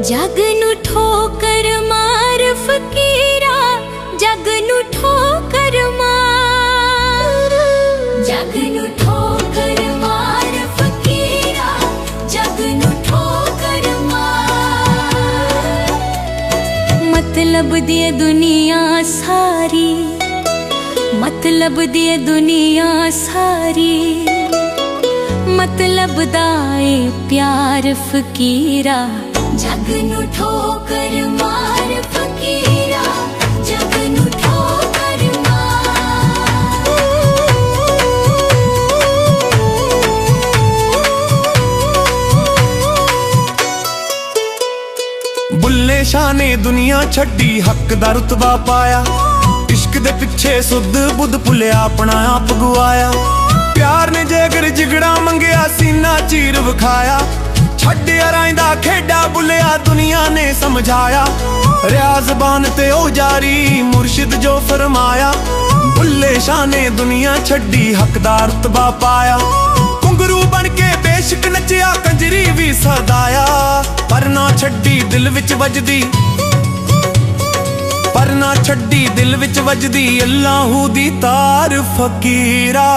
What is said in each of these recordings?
जग नू ठोकर मार फकीरा, जग नू ठोकर मार, जग नू ठोकर मार फकीरा, जग नू ठोकर मार। मतलब दी दुनिया सारी, मतलब दी दुनिया सारी, मतलब दाए प्यार फकीरा, जग नू ठोकर मार फकीरा, जग नू ठोकर मार। बुल्ले शाह ने दुनिया छड्डी, हक दा रुतबा पाया, इश्क दे पिछे सुध बुध भुलिया, अपना आप गुआया। प्यार ने जेगर जिगड़ा मंगया, सीना चीर विखाया, छड्डिया राइंदा खेडा बुलिया, दुनिया ने समझाया। रियाज बान ते ओ जारी, मुर्शिद जो फरमाया। बुल्ले शाह ने दुनिया छड्डी, हकदार रुतबा पाया, घुंगरू बन के बेशक नचिया, कंजरी भी सदाया। पर ना छड्डी दिल विच वजदी, पर ना छड्डी दिल विच वजदी, अल्लाहू दी तार फकीरा,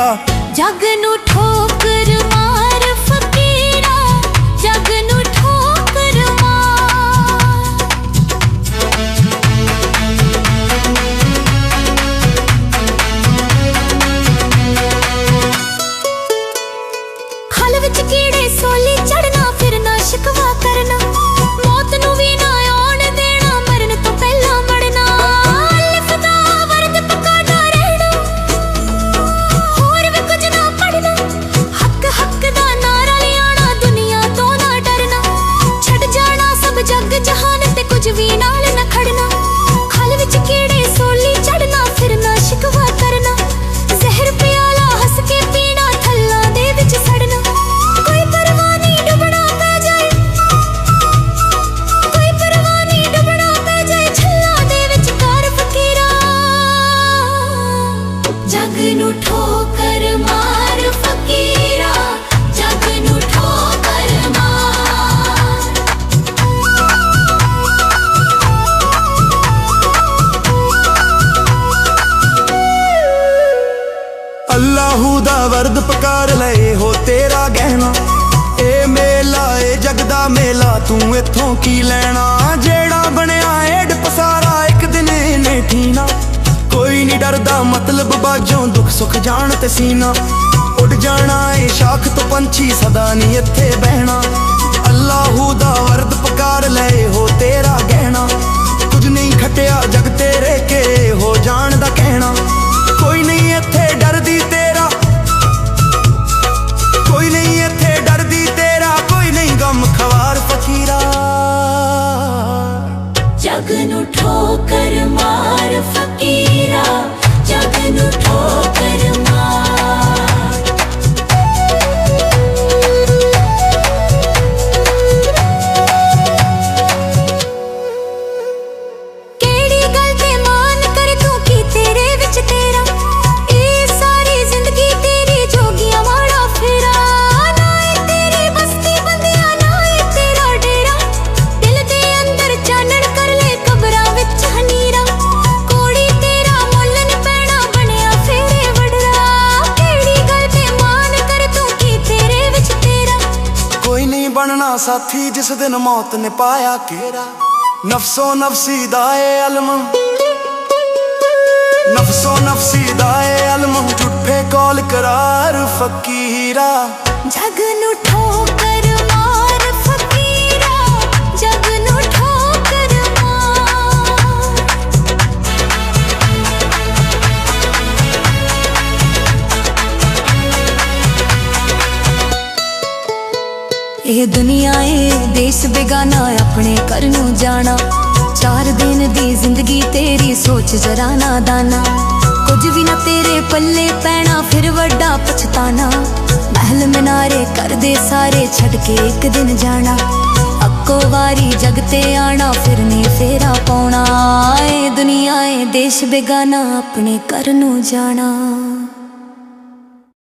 जग नू ठोकर मार फकीरा, जग नू ठोकर मार। खल विच कीड़े सोली चढ़ना, फिर ना शिकवा करना, मौत नू भी ना आउण देना, मरन तो पहला मरना। अलिफ दा वर्द पकादा रहना, होर भी कुछ ना पढ़ना, हक हक दा नारा लियाना, दुनिया तो ना डरना, छड़ जाना सब जग जहान ते कुछ भी नाल ना खड़ना। खल विच कीड़े सोली चढ़ना, फिर ना शिकवा करना, जहर प्याला हस के पीना, थल्ला दे विच सड़ना। कोई परवाह नहीं डुबना पै जाए, कोई परवाह नहीं डुबना पै जाए, छल्ला दे विच कार फकीरा, जग नू ठोकर मार फकीरा, जग नू ठोकर मार। अल्लाहू दा वर्द पकार ले हो तेरा गहना, ए मेला ए जग दा मेला, तू इथों की लैना। जेड़ा बनया एड पसारा, एक दिन इने ठीना, कोई नहीं डरदा मतलब बाजों, दुख सुख जान ते सीना। उड़ जाना ए शाख तो पंछी, सदा नहीं इत्थे बहना। अल्लाहू दा वर्द पकार ले हो तेरा गहना, कुछ नहीं खटिया जग तेरे के हो जान दा कहना। कोई नहीं इत्थे डरदी तेरा, कोई नहीं इत्थे डरदी तेरा, कोई नहीं गम खवार फकीरा, जग नू ठोकर मार फकीरा, जग नू ठोकर मार। केड़ी गल ते मान कर तू की तेरे विच तेरा, ए सारी जिंदगी तेरी जोगियां वाला फेरा। ना ए तेरी बस्ती बंदिया, ना ए तेरा डेरा, दिल दे अंदर चानण कर ले कबरां विच हनीरा। कोड़ी तेरा मुੱਲ नी पैना, बनया फेरे वडरा। केड़ी गल ते मान कर तू की तेरे विच तेरा, कोई नहीं बनना साथी जिस दिन मौत ने पाया घेरा। नफसो नफसी दाए अलम, नफसो नफसी दाए अलम, झूठे कौल करार फकीरा, जग नू ठोकर मार फकीरा, जग नू ठोकर मार। ये दुनिया ए देश बेगाना, अपने घर नू जाना। 4 दिन दी जिंदगी तेरी, सोच जरा ना दाना, कुछ भी ना तेरे पल्ले पैना, फिर वड्डा पछताना। महल मीनारे कर दे सारे, छड़ के एक दिन जाना। अक्को वारी जगते आना, फिर ने फेरा पाउना। ए दुनिया ए देश बेगाना, अपने घर नू जाना।